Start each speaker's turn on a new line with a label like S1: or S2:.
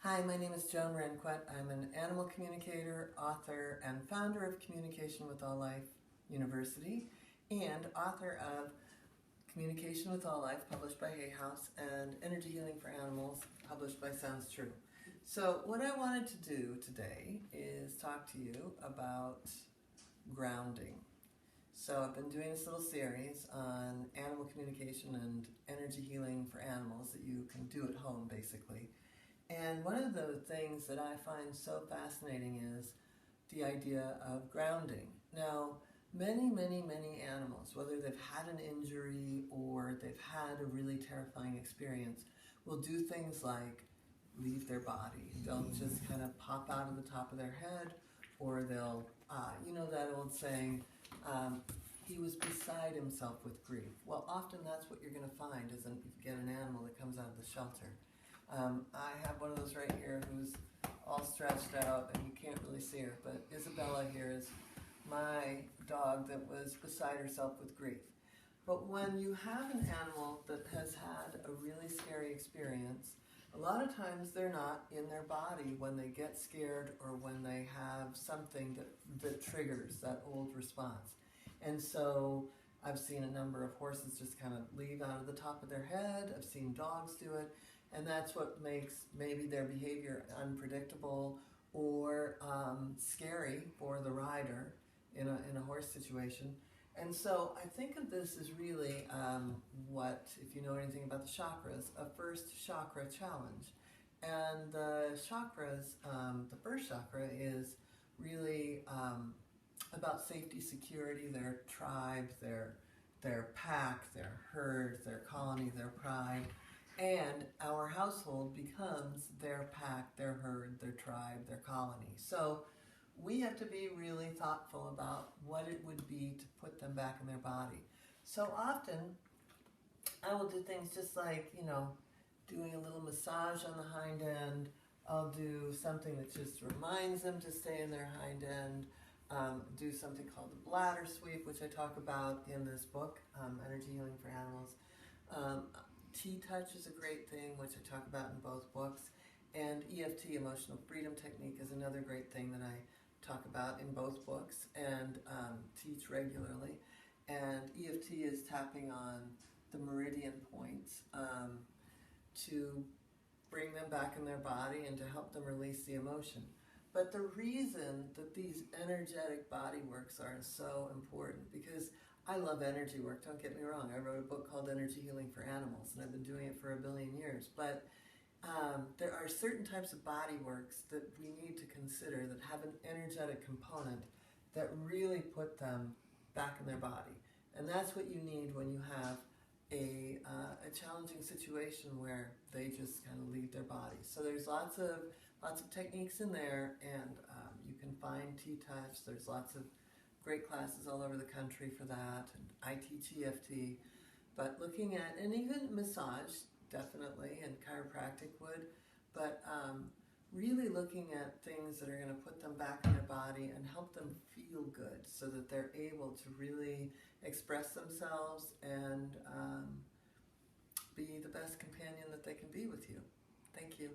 S1: Hi, my name is Joan Ranquet. I'm an animal communicator, author, and founder of Communication with All Life University, and author of Communication with All Life, published by Hay House, and Energy Healing for Animals, published by Sounds True. So what I wanted to do today is talk to you about grounding. So I've been doing this little series on animal communication and energy healing for animals that you can do at home, basically. And one of the things that I find so fascinating is the idea of grounding. Now, many animals, whether they've had an injury or they've had a really terrifying experience, will do things like leave their body. They'll just kind of pop out of the top of their head, or they'll, you know that old saying, he was beside himself with grief. Well, often that's what you're going to find is if you get an animal that comes out of the shelter. I have one of those right here who's all stretched out, and you can't really see her, but Isabella here is my dog that was beside herself with grief. But when you have an animal that has had a really scary experience, a lot of times they're not in their body when they get scared or when they have something that triggers that old response. And so I've seen a number of horses just kind of leave out of the top of their head. I've seen dogs do it. And that's what makes maybe their behavior unpredictable or scary for the rider in a horse situation. And so I think of this as really what, if you know anything about the chakras, a first chakra challenge. And the chakras, the first chakra is really about safety, security, their tribe, their pack, their herd, their colony, their pride. And our household becomes their pack, their herd, their tribe, their colony. So we have to be really thoughtful about what it would be to put them back in their body. So often, I will do things just like, doing a little massage on the hind end. I'll do something that just reminds them to stay in their hind end. Do something called the bladder sweep, which I talk about in this book, Energy Healing for Animals. T-touch is a great thing, which I talk about in both books, and EFT, Emotional Freedom Technique, is another great thing that I talk about in both books and teach regularly. And EFT is tapping on the meridian points to bring them back in their body and to help them release the emotion. But the reason that these energetic body works are so important, because I love energy work, don't get me wrong. I wrote a book called Energy Healing for Animals, and I've been doing it for 1 billion years. But there are certain types of body works that we need to consider that have an energetic component that really put them back in their body. And that's what you need when you have a challenging situation where they just kind of leave their body. So there's lots of techniques in there, and you can find T-touch. There's lots of great classes all over the country for that, and I teach EFT, but looking at, and even massage, definitely, and chiropractic would, but really looking at things that are going to put them back in their body and help them feel good so that they're able to really express themselves and be the best companion that they can be with you. Thank you.